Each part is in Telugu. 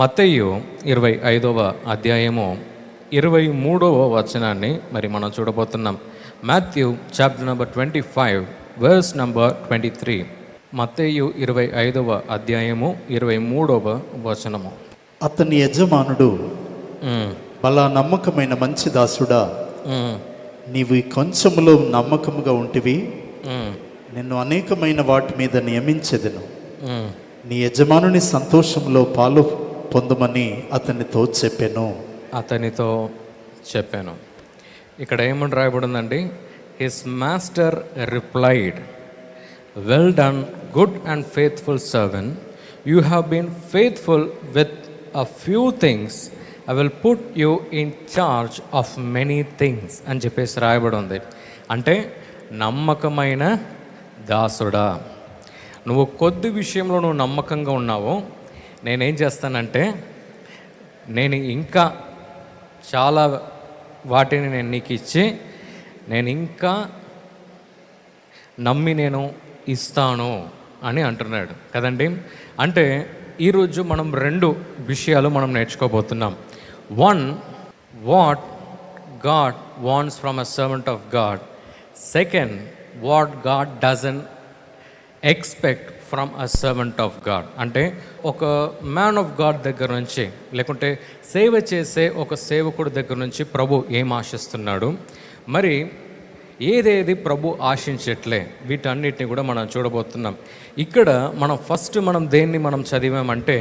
మత్తయి 25వ అధ్యాయము 23వ వచనాన్ని మరి మనం చూడబోతున్నాం. Matthew chapter number 25 verse number 23. మత్తయి 25వ అధ్యాయము 23వ వచనము. అతని యజమానుడు, బలా నమ్మకమైన మంచి దాసుడా, నీవు ఈ కొంచెములో నమ్మకముగా ఉంటివి, నిన్ను అనేకమైన వాటి మీద నియమించెదను, నీ యజమానుని సంతోషంలో పాలు పొందమని అతనితో చెప్పాను. ఇక్కడ ఏమని రాయబడిందండి? His master replied, well done good and faithful servant, you have been faithful with a few things, I will put you in charge of many things అని చెప్పేసి రాయబడి ఉంది. అంటే నమ్మకమైన దాసుడా, నువ్వు కొద్ది విషయంలో నువ్వు నమ్మకంగా ఉన్నావు, నేనేం చేస్తానంటే నేను ఇంకా చాలా వాటిని నేను నీకు ఇచ్చి నేను ఇంకా నమ్మి నేను ఇస్తాను అని అంటున్నాడు కదండి. అంటే ఈరోజు మనం 2 విషయాలు మనం నేర్చుకోబోతున్నాం. 1, what God wants from a servant of God. 2, what God doesn't expect from a servant of God. అంటే ఒక మ్యాన్ ఆఫ్ గాడ్ దగ్గర నుంచి, లేకుంటే సేవ చేసే ఒక సేవకుడి దగ్గర నుంచి ప్రభు ఏం ఆశిస్తున్నాడు, మరి ఏదేది ప్రభు ఆశించట్లే, వీటన్నిటిని కూడా మనం చూడబోతున్నాం. ఇక్కడ మనం దేన్ని మనం చదివామంటే,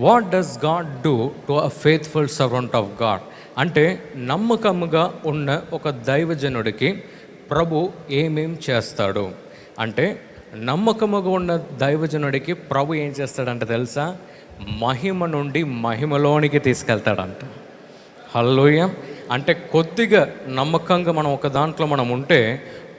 what does God do to a faithful servant of God. అంటే నమ్మకముగా ఉన్న ఒక దైవజనుడికి ప్రభు ఏమేం చేస్తాడు. అంటే నమ్మకముగా ఉన్న దైవజనుడికి ప్రభు ఏం చేస్తాడంట తెలుసా? మహిమ నుండి మహిమలోనికి తీసుకెళ్తాడంట. హల్లెలూయా. అంటే కొద్దిగా నమ్మకంగా మనం ఒక దాంట్లో మనం ఉంటే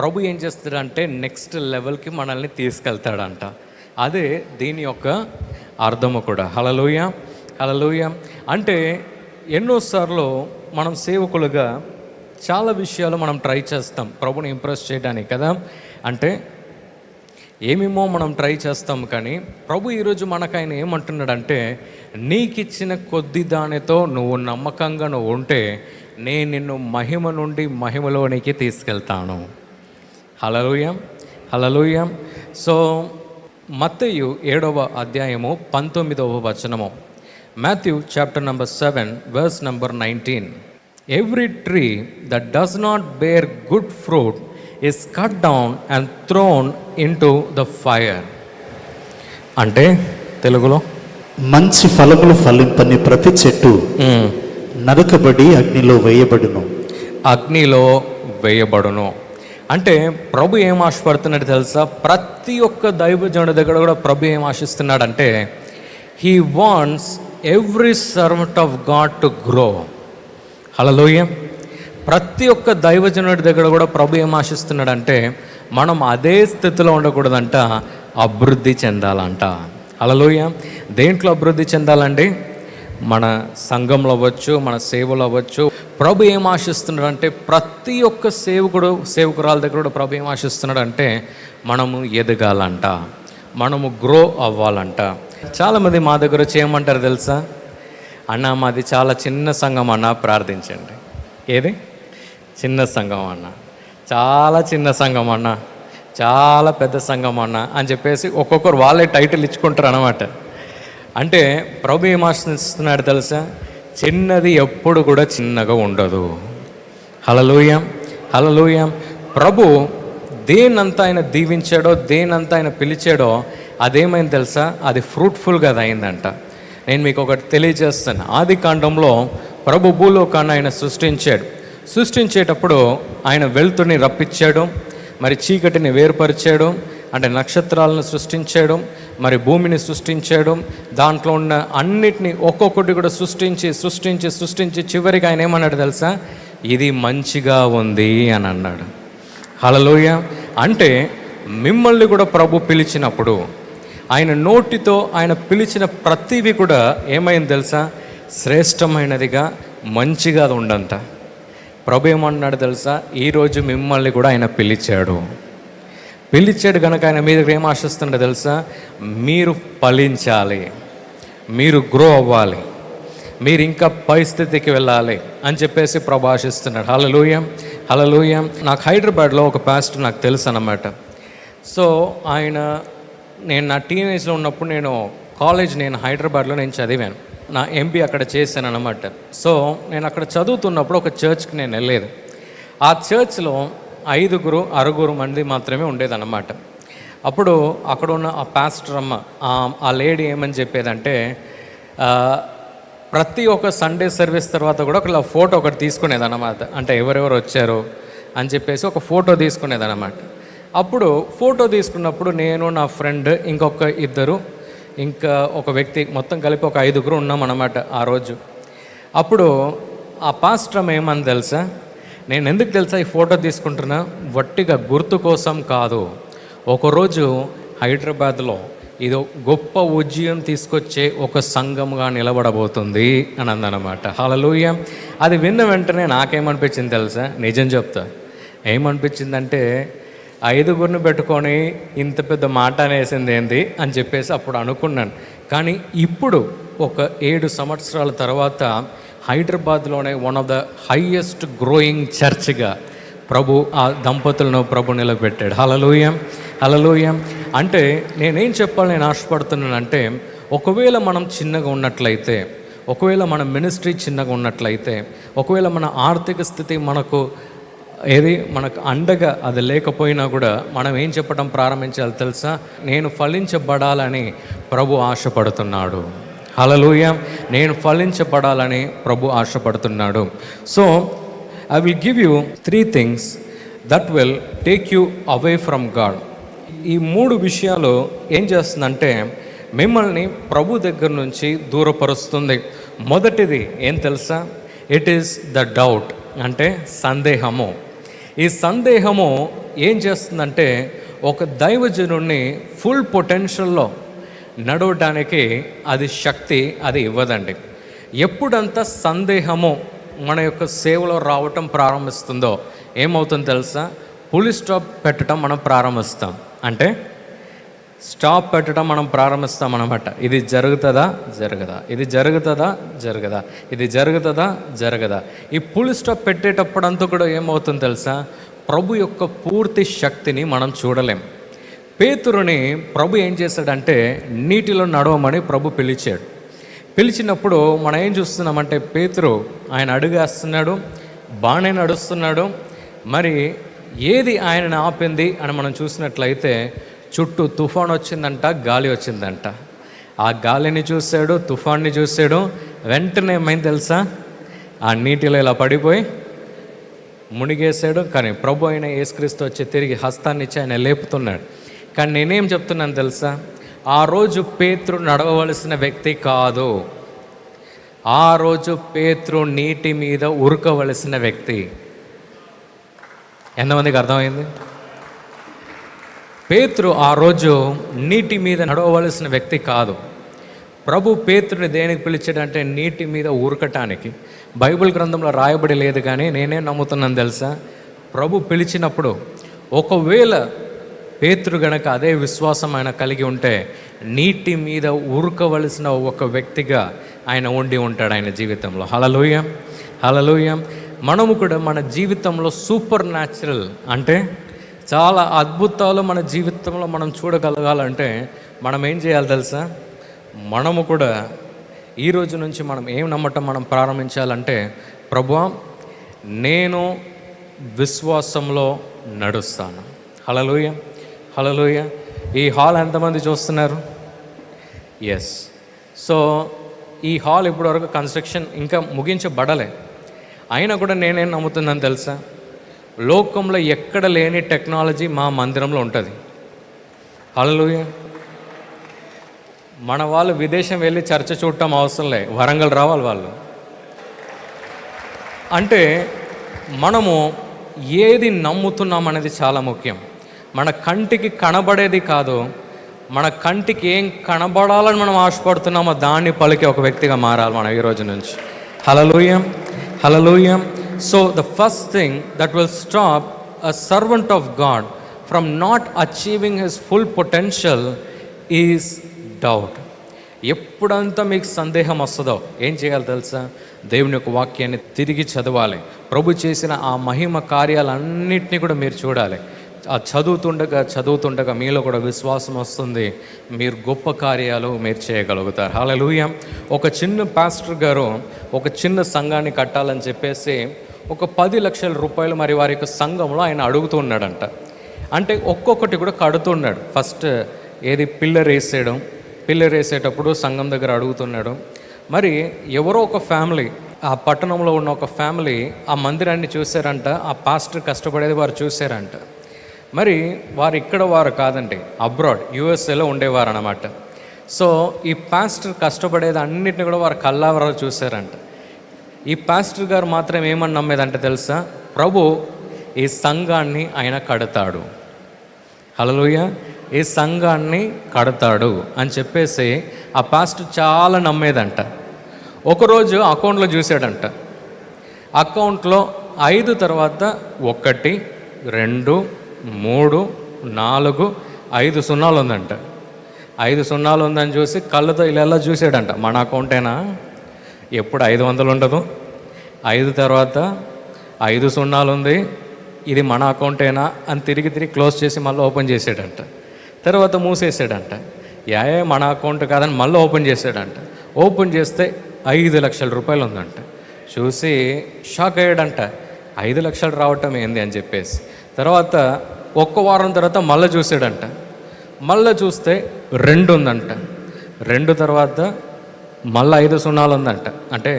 ప్రభు ఏం చేస్తాడంటే నెక్స్ట్ లెవెల్కి మనల్ని తీసుకెళ్తాడంట. అదే దీని యొక్క అర్థము కూడా. హల్లెలూయా, హల్లెలూయా. అంటే ఎన్నోసార్లు మనం సేవకులుగా చాలా విషయాలు మనం ట్రై చేస్తాం ప్రభుని ఇంప్రెస్ చేయడానికి కదా. అంటే ఏమేమో మనం ట్రై చేస్తాం, కానీ ప్రభు ఈరోజు మనకు ఆయన ఏమంటున్నాడంటే, నీకిచ్చిన కొద్ది దానితో నువ్వు నమ్మకంగా నువ్వు ఉంటే నేను నిన్ను మహిమ నుండి మహిమలోనికి తీసుకెళ్తాను. హల్లెలూయా, హల్లెలూయా. సో మత్తయి 7వ అధ్యాయము 19వ వచనము. Matthew chapter number 7 verse number 19. Every tree that does not bear good fruit is cut down and thrown into the fire. అంటే తెలుగులో, మంచి ఫలములు ఫలింపని ప్రతి చెట్టు నరకబడి అగ్నిలో వేయబడును. అంటే ప్రభు ఏం ఆశపడుతున్నాడు తెలుసా? ప్రతి ఒక్క దైవజనుడి దగ్గర కూడా ప్రభు ఏం ఆశిస్తున్నాడంటే, he wants every servant of God to grow. Hallelujah. ప్రతి ఒక్క దైవజనుడి దగ్గర కూడా ప్రభు ఏం ఆశిస్తున్నాడంటే, మనం అదే స్థితిలో ఉండకూడదంట, అభివృద్ధి చెందాలంట. హల్లెలూయా. దేంట్లో అభివృద్ధి చెందాలండి? మన సంఘంలో అవ్వచ్చు, మన సేవలు అవ్వచ్చు. ప్రభు ఏం ఆశిస్తున్నాడంటే, ప్రతి ఒక్క సేవకురాల దగ్గర కూడా ప్రభు ఏం ఆశిస్తున్నాడంటే, మనము ఎదగాలంట, మనము గ్రో అవ్వాలంట. చాలామంది మా దగ్గర చేయమంటారు తెలుసా? అన్న మాది చాలా చిన్న సంఘం అన్న, ప్రార్థించండి. ఏది? చిన్న సంఘం అన్న, చాలా చిన్న సంఘం అన్న, చాలా పెద్ద సంఘం అన్న అని చెప్పేసి ఒక్కొక్కరు వాళ్ళే టైటిల్ ఇచ్చుకుంటారు అన్నమాట. అంటే ప్రభు ఏం ఆశిస్తున్నాడు తెలుసా? చిన్నది ఎప్పుడు కూడా చిన్నగా ఉండదు. హల్లెలూయా, హల్లెలూయా. ప్రభు దేనంతా ఆయన దీవించాడో, దేనంతా ఆయన పిలిచాడో అదేమైంది తెలుసా? అది ఫ్రూట్ఫుల్గా అది అయిందంట. నేను మీకు ఒకటి తెలియజేస్తాను. ఆది కాండంలో ప్రభు భూలోకాన్ని ఆయన సృష్టించేటప్పుడు ఆయన వెలుతురుని రప్పించాడు, మరి చీకటిని వేరుపరిచాడు, అంటే నక్షత్రాలను సృష్టించాడు, మరి భూమిని సృష్టించాడు. దాంట్లో ఉన్న అన్నిటినీ ఒక్కొక్కటి కూడా సృష్టించి చివరికి ఆయన ఏమన్నాడు తెలుసా? ఇది మంచిగా ఉంది అని అన్నాడు. హల్లెలూయా. అంటే మిమ్మల్ని కూడా ప్రభు పిలిచినప్పుడు ఆయన నోటితో ఆయన పిలిచిన ప్రతివి కూడా ఏమైంది తెలుసా? శ్రేష్టమైనదిగా, మంచిగా ఉండంట. ప్రభు ఏమన్నాడు తెలుసా? ఈరోజు మిమ్మల్ని కూడా ఆయన పిలిచాడు కనుక ఆయన మీద ఏం ఆశిస్తుండో తెలుసా? మీరు ఫలించాలి, మీరు గ్రో అవ్వాలి, మీరు ఇంకా పై స్థితికి వెళ్ళాలి అని చెప్పేసి ప్రభు ఆశిస్తున్నాడు. హల్లెలూయ, హల్లెలూయ. నాకు హైదరాబాద్లో ఒక పాస్టర్ నాకు తెలుసు అన్నమాట. సో నేను నా టీనేజ్లో ఉన్నప్పుడు నేను హైదరాబాద్లో చదివాను. నా ఎంబీ అక్కడ చేశాను అన్నమాట. సో నేను అక్కడ చదువుతున్నప్పుడు ఒక చర్చ్కి నేను వెళ్ళేది. ఆ చర్చ్లో 5-6 మంది మాత్రమే ఉండేదన్నమాట. అప్పుడు అక్కడ ఉన్న ఆ పాస్టర్ అమ్మ, ఆ లేడీ ఏమని చెప్పేదంటే, ప్రతి ఒక్క సండే సర్వీస్ తర్వాత కూడా ఒక ఫోటో ఒకటి తీసుకునేదన్నమాట. అంటే ఎవరెవరు వచ్చారు అని చెప్పేసి ఒక ఫోటో తీసుకునేదన్నమాట. అప్పుడు ఫోటో తీసుకున్నప్పుడు నేను, నా ఫ్రెండ్, ఇంకొక 2, ఇంకా ఒక వ్యక్తి, మొత్తం కలిపి ఒక 5 ఉన్నామన్నమాట ఆ రోజు. అప్పుడు ఆ పాస్టర్ ఏమని తెలుసా, నేను ఎందుకు తెలుసా ఈ ఫోటో తీసుకుంటున్నా, వట్టిగా గుర్తు కోసం కాదు, ఒకరోజు హైదరాబాద్లో ఇది గొప్ప ఉజ్జయం తీసుకొచ్చే ఒక సంఘంగా నిలబడబోతుంది అని అందనమాట. హల్లెలూయ. అది విన్న వెంటనే నాకేమనిపించింది తెలుసా, నిజం చెప్తా, ఏమనిపించిందంటే 5 పెట్టుకొని ఇంత పెద్ద మాట అనేసింది ఏంది అని చెప్పేసి అప్పుడు అనుకున్నాను. కానీ ఇప్పుడు ఒక 7 సంవత్సరాల తర్వాత హైదరాబాద్లోనే one of the highest growing చర్చ్గా ఆ దంపతులను ప్రభు నిలబెట్టాడు. హల్లెలూయ, హల్లెలూయ. అంటే నేనేం చెప్పాలి, నేను ఆశపడుతున్నానంటే, ఒకవేళ మనం చిన్నగా ఉన్నట్లయితే, ఒకవేళ మన మినిస్ట్రీ చిన్నగా ఉన్నట్లయితే, ఒకవేళ మన ఆర్థిక స్థితి మనకు అండగా అది లేకపోయినా కూడా మనం ఏం చెప్పడం ప్రారంభించాలి తెలుసా, నేను ఫలించబడాలని ప్రభు ఆశపడుతున్నాడు. హల్లెలూయ. నేను ఫలించబడాలని ప్రభు ఆశపడుతున్నాడు. So I will give you 3 things that will take you away from God. ఈ 3 విషయాలు ఏం చేస్తుందంటే మిమ్మల్ని ప్రభు దగ్గర నుంచి దూరపరుస్తుంది. మొదటిది ఏం తెలుసా, ఇట్ ఈస్ ద డౌట్, అంటే సందేహము. ఈ సందేహము ఏం చేస్తుందంటే ఒక దైవజనుడిని ఫుల్ పొటెన్షియల్లో నడవడానికి అది శక్తి అది ఇవ్వదండి. ఎప్పుడంతా సందేహము మన యొక్క సేవలో రావటం ప్రారంభిస్తుందో ఏమవుతుందో తెలుసా, పులి స్టాప్ పెట్టడం మనం ప్రారంభిస్తాం. అంటే స్టాప్ పెట్టడం మనం ప్రారంభిస్తాం అన్నమాట. ఇది జరుగుతుందా జరగదా, ఇది జరుగుతుందా జరగదా, ఇది జరుగుతుందా జరగదా. ఈ పులి స్టాప్ పెట్టేటప్పుడంతా కూడా ఏమవుతుందో తెలుసా, ప్రభు యొక్క పూర్తి శక్తిని మనం చూడలేం. పేతురుని ప్రభు ఏం చేశాడంటే నీటిలో నడవమని ప్రభు పిలిచాడు. పిలిచినప్పుడు మనం ఏం చూస్తున్నామంటే పేతురు ఆయన అడుగేస్తున్నాడు, బాగానే నడుస్తున్నాడు. మరి ఏది ఆయనను ఆపింది అని మనం చూసినట్లయితే చుట్టూ తుఫాన్ వచ్చిందంట, గాలి వచ్చిందంట. ఆ గాలిని చూశాడు, తుఫాన్ని చూశాడు. వెంటనే ఏమైంది తెలుసా, ఆ నీటిలో ఇలా పడిపోయి మునిగేశాడు. కానీ ప్రభు అయిన యేసుక్రీస్తు వచ్చి తిరిగి హస్తాన్ని ఇచ్చి ఆయన లేపుతున్నాడు. కానీ నేనేం చెప్తున్నాను తెలుసా, ఆ రోజు పేతురు నడవవలసిన వ్యక్తి కాదు, ఆ రోజు పేతురు నీటి మీద ఉరకవలసిన వ్యక్తి. ఎంతమందికి అర్థమైంది? పేతురు ఆ రోజు నీటి మీద నడవవలసిన వ్యక్తి కాదు. ప్రభు పేతురుని దేనికి పిలిచాడంటే నీటి మీద ఉరకటానికి. బైబిల్ గ్రంథంలో రాయబడి లేదు, కానీ నేనే నమ్ముతున్నాను తెలుసా, ప్రభు పిలిచినప్పుడు ఒకవేళ పేతురు గనక అదే విశ్వాసం ఆయన కలిగి ఉంటే నీటి మీద ఉరకవలసిన ఒక వ్యక్తిగా ఆయన ఉండి ఉంటాడు ఆయన జీవితంలో. హల్లెలూయ, హల్లెలూయ. మనము కూడా మన జీవితంలో సూపర్ న్యాచురల్, అంటే చాలా అద్భుతాలు మన జీవితంలో మనం చూడగలగాలంటే మనం ఏం చేయాలి తెలుసా, మనము కూడా ఈ రోజు నుంచి మనం ఏం నమ్మటం మనం ప్రారంభించాలంటే, ప్రభువా నేను విశ్వాసంలో నడుస్తాను. హల్లెలూయ, హల్లెలూయ. ఈ హాల్ ఎంతమంది చూస్తున్నారు? ఎస్. సో ఈ హాల్ ఇప్పటివరకు కన్స్ట్రక్షన్ ఇంకా ముగించబడలే. అయినా కూడా నేనేం నమ్ముతున్నాను తెలుసా, లోకంలో ఎక్కడ లేని టెక్నాలజీ మా మందిరంలో ఉంటుంది. హల్లెలూయ. మన వాళ్ళు విదేశం వెళ్ళి చర్చ చూడటం అవసరం లే, వరంగల్ రావాలి వాళ్ళు. అంటే మనము ఏది నమ్ముతున్నాం అనేది చాలా ముఖ్యం. మన కంటికి కనబడేది కాదు, మన కంటికి ఏం కనబడాలని మనం ఆశపడుతున్నామో దాన్ని పలికే ఒక వ్యక్తిగా మారాలి మనం ఈ రోజు నుంచి. Hallelujah, hallelujah. So the first thing that will stop a servant of God from not achieving his full potential is doubt. ఎప్పుడంతా మీకు సందేహం వస్తుందో ఏం చేయాలి తెలుసా? దేవుని యొక్క వాక్యాన్ని తిరిగి చదవాలి. ప్రభు చేసిన ఆ మహిమ కార్యాలన్నింటినీ కూడా మీరు చూడాలి. ఆ చదువుతుండగా మీలో కూడా విశ్వాసం వస్తుంది, మీరు గొప్ప కార్యాలు మీరు చేయగలుగుతారు. హల్లెలూయా. ఒక చిన్న పాస్టర్ గారు ఒక చిన్న సంఘాన్ని కట్టాలని చెప్పేసి ఒక 10 లక్షల రూపాయలు మరి వారి యొక్క సంఘంలో ఆయన అడుగుతూ ఉన్నాడంట. అంటే ఒక్కొక్కటి కూడా కడుతున్నాడు. ఫస్ట్ ఏది పిల్లర్ వేసేటప్పుడు సంఘం దగ్గర అడుగుతున్నాడు. మరి ఎవరో ఒక ఫ్యామిలీ, ఆ పట్టణంలో ఉన్న ఒక ఫ్యామిలీ ఆ మందిరాన్ని చూశారంట. ఆ పాస్టర్ కష్టపడేది వారు చూశారంట. మరి వారు ఇక్కడ వారు కాదండి, అబ్రాడ్ యూఎస్ఏలో ఉండేవారు అన్నమాట. సో ఈ పాస్టర్ కష్టపడేది అన్నిటిని కూడా వారు కళ్ళావరాలు చూశారంట. ఈ పాస్టర్ గారు మాత్రం ఏమని నమ్మేదంటే తెలుసా? ప్రభు ఈ సంఘాన్ని ఆయన కడతాడు, హల్లెలూయా, ఈ సంఘాన్ని కడతాడు అని చెప్పేసి ఆ పాస్టర్ చాలా నమ్మేదంట. ఒకరోజు అకౌంట్లో చూశాడంట. అకౌంట్లో 5 తర్వాత 1 2 3 4 5 సున్నాలు ఉందంట. 5 సున్నాలు ఉందని చూసి కళ్ళతో ఇలా చూసాడంట. మన అకౌంటేనా? ఎప్పుడు 500 ఉండదు. 5 తర్వాత 5 సున్నాలు ఉంది, ఇది మన అకౌంటేనా అని తిరిగి క్లోజ్ చేసి మళ్ళీ ఓపెన్ చేసాడంట. తర్వాత మూసేసాడంట. మన అకౌంట్ కాదని మళ్ళీ ఓపెన్ చేసాడంట. ఓపెన్ చేస్తే 5 లక్షల రూపాయలు ఉందంట. చూసి షాక్ అయ్యాడంట. 5 లక్షలు రావటం ఏంది అని చెప్పేసి. తర్వాత ఒక్క వారం తర్వాత మళ్ళీ చూసాడంట. మళ్ళీ చూస్తే 2 ఉందంట. 2 తర్వాత మళ్ళీ 5 సున్నాలు ఉందంట. అంటే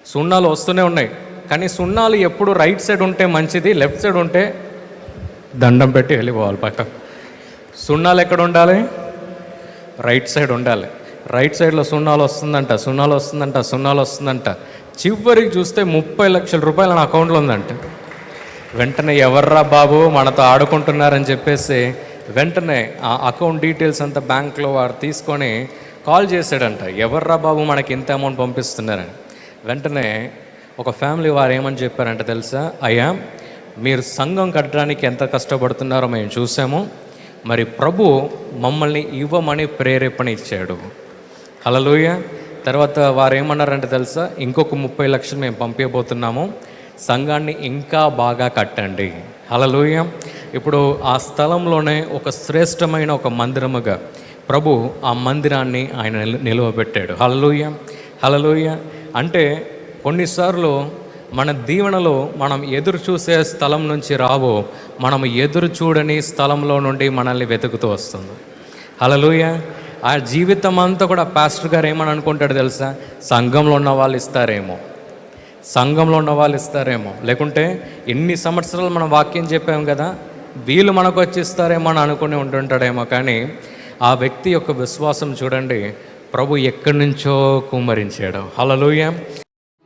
సున్నాలు వస్తూనే ఉన్నాయి, కానీ సున్నాలు ఎప్పుడు రైట్ సైడ్ ఉంటే మంచిది, లెఫ్ట్ సైడ్ ఉంటే దండం పెట్టి వెళ్ళిపోవాలి పక్కకు. సున్నాలు ఎక్కడ ఉండాలి? రైట్ సైడ్ ఉండాలి. రైట్ సైడ్లో సున్నాలు వస్తుందంట. చివరికి చూస్తే 30 లక్షల రూపాయలు నా అకౌంట్లో ఉందంట. వెంటనే ఎవర్రా బాబు మనతో ఆడుకుంటున్నారని చెప్పేసి వెంటనే ఆ అకౌంట్ డీటెయిల్స్ అంతా బ్యాంక్లో వారు తీసుకొని కాల్ చేశాడంట. ఎవర్రా బాబు మనకి ఇంత అమౌంట్ పంపిస్తున్నారని. వెంటనే ఒక ఫ్యామిలీ వారు ఏమని చెప్పారంటే తెలుసా? అయ్యా, మీరు సంఘం కట్టడానికి ఎంత కష్టపడుతున్నారో మేము చూసాము, మరి ప్రభు మమ్మల్ని ఇవ్వమని ప్రేరేపణ ఇచ్చాడు. హల్లెలూయా. తర్వాత వారు ఏమన్నారంటే తెలుసా? ఇంకొక 30 లక్షలు మేము పంపించబోతున్నాము, సంఘాన్ని ఇంకా బాగా కట్టండి. హల్లెలూయా. ఇప్పుడు ఆ స్థలంలోనే ఒక శ్రేష్టమైన ఒక మందిరముగా ప్రభు ఆ మందిరాన్ని ఆయన నిలువబెట్టాడు. హల్లెలూయా. అంటే కొన్నిసార్లు మన దీవెనలో మనం ఎదురు చూసే స్థలం నుంచి రావో, మనం ఎదురు చూడని స్థలంలో నుండి మనల్ని వెతుకుతూ వస్తుంది. హల్లెలూయా. ఆ జీవితం అంతా కూడా పాస్టర్ గారు ఏమని అనుకుంటాడు తెలుసా? సంఘంలో ఉన్న వాళ్ళు ఇస్తారేమో, లేకుంటే ఎన్ని సంవత్సరాలు మనం వాక్యం చెప్పాము కదా, వీళ్ళు మనకు వచ్చి ఇస్తారేమో అని అనుకుని ఉంటుంటాడేమో. కానీ ఆ వ్యక్తి యొక్క విశ్వాసం చూడండి, ప్రభు ఎక్కడి నుంచో కుమ్మరించాడు. హల్లెలూయా.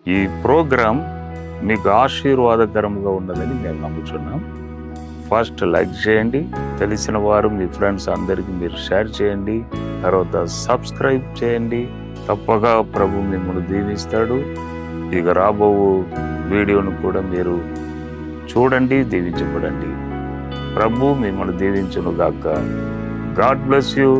ఈ ప్రోగ్రాం మీకు ఆశీర్వాదకరంగా ఉన్నదని మేము నమ్ముతున్నాం. ఫస్ట్ లైక్ చేయండి, తెలిసిన వారు మీ ఫ్రెండ్స్ అందరికీ మీరు షేర్ చేయండి, తర్వాత సబ్స్క్రైబ్ చేయండి. తప్పగా ప్రభు మిమ్మల్ని దీవిస్తాడు. ఇక రాబో వీడియోను కూడా మీరు చూడండి, దీవించబడండి. ప్రభు మిమ్మల్ని దీవించును గాక. God bless you.